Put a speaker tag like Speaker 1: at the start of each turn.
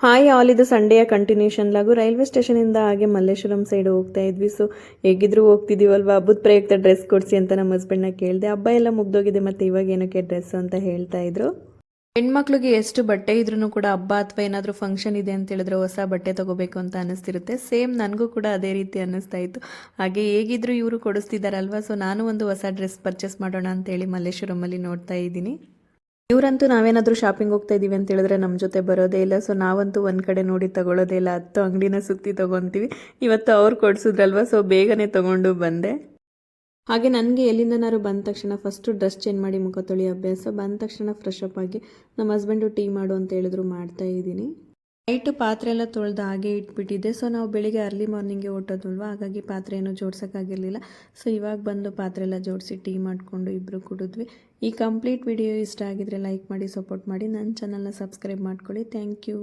Speaker 1: Hi all, ಇದು ಸಂಡೆಯ continuation ಲಾಗು. Railway ಸ್ಟೇಷನಿಂದ ಹಾಗೆ Malleshwaram side ಹೋಗ್ತಾ ಇದ್ವಿ. ಸೊ ಹೇಗಿದ್ರು ಹೋಗ್ತಿದ್ದೀವಲ್ವಾ, ಹಬ್ಬದ ಪ್ರಯುಕ್ತ ಡ್ರೆಸ್ ಕೊಡಿಸಿ ಅಂತ ನಮ್ಮ ಹಸ್ಬೆಂಡ್ನ ಕೇಳಿದೆ. ಹಬ್ಬ ಎಲ್ಲ ಮುಗ್ದೋಗಿದೆ, ಮತ್ತು ಇವಾಗ ಏನಕ್ಕೆ ಡ್ರೆಸ್ ಅಂತ ಹೇಳ್ತಾ ಇದ್ರು. ಹೆಣ್ಮಕ್ಳಿಗೆ ಎಷ್ಟು ಬಟ್ಟೆ ಇದ್ರೂ ಕೂಡ ಹಬ್ಬ ಅಥವಾ ಏನಾದರೂ ಫಂಕ್ಷನ್ ಇದೆ ಅಂತ ಹೇಳಿದ್ರೆ ಹೊಸ ಬಟ್ಟೆ ತೊಗೋಬೇಕು ಅಂತ ಅನ್ನಿಸ್ತಿರುತ್ತೆ. ಸೇಮ್ ನನಗೂ ಕೂಡ ಅದೇ ರೀತಿ ಅನ್ನಿಸ್ತಾ ಇತ್ತು. ಹಾಗೆ ಹೇಗಿದ್ರು ಇವರು ಕೊಡಿಸ್ತಿದ್ದಾರಲ್ವಾ, ಸೊ ನಾನು ಒಂದು ಹೊಸ ಡ್ರೆಸ್ ಪರ್ಚೇಸ್ ಮಾಡೋಣ ಅಂತೇಳಿ ಮಲ್ಲೇಶ್ವರಮಲ್ಲಿ ನೋಡ್ತಾ ಇದ್ದೀನಿ. ಇವರಂತೂ ನಾವೇನಾದರೂ ಶಾಪಿಂಗ್ ಹೋಗ್ತಾ ಇದ್ದೀವಿ ಅಂತ ಹೇಳಿದ್ರೆ ನಮ್ಮ ಜೊತೆ ಬರೋದೇ ಇಲ್ಲ. ಸೊ ನಾವಂತೂ ಒಂದು ಕಡೆ ನೋಡಿ ತಗೊಳ್ಳೋದೇ ಇಲ್ಲ, 10 ಅಂಗಡಿನ ಸುತ್ತಿ ತೊಗೊತೀವಿ. ಇವತ್ತು ಅವ್ರು ಕೊಡಿಸಿದ್ರಲ್ವ, ಸೊ ಬೇಗನೆ ತೊಗೊಂಡು ಬಂದೆ. ಹಾಗೆ ನನಗೆ ಎಲ್ಲಿಂದನಾದ್ರು ಬಂದ ತಕ್ಷಣ ಫಸ್ಟು ಡ್ರೆಸ್ ಚೇಂಜ್ ಮಾಡಿ ಮುಖ ತೊಳಿ ಅಭ್ಯಾಸ. ಬಂದ ತಕ್ಷಣ ಫ್ರೆಶ್ ಅಪ್ ಆಗಿ ನಮ್ಮ ಹಸ್ಬೆಂಡು ಟೀ ಮಾಡು ಅಂತ ಹೇಳಿದ್ರು, ಮಾಡ್ತಾ ಇದ್ದೀನಿ. ನೈಟು ಪಾತ್ರೆ ಎಲ್ಲ ತೊಳೆದು ಹಾಗೆ ಇಟ್ಬಿಟ್ಟಿದ್ದೆ. ಸೊ ನಾವು ಬೆಳಿಗ್ಗೆ ಅರ್ಲಿ ಮಾರ್ನಿಂಗ್ಗೆ ಹೊಟ್ಟೋದಲ್ವ, ಹಾಗಾಗಿ ಪಾತ್ರೆ ಏನೂ ಜೋಡ್ಸೋಕ್ಕಾಗಿರಲಿಲ್ಲ. ಸೊ ಇವಾಗ ಬಂದು ಪಾತ್ರೆ ಎಲ್ಲ ಜೋಡಿಸಿ ಟೀ ಮಾಡಿಕೊಂಡು ಇಬ್ಬರು ಕುಡಿದ್ವಿ. ಈ ಕಂಪ್ಲೀಟ್ ವಿಡಿಯೋ ಇಷ್ಟ ಆಗಿದ್ರೆ ಲೈಕ್ ಮಾಡಿ, ಸಪೋರ್ಟ್ ಮಾಡಿ, ನನ್ನ ಚಾನಲ್ನ ಸಬ್ಸ್ಕ್ರೈಬ್ ಮಾಡ್ಕೊಳ್ಳಿ. Thank you.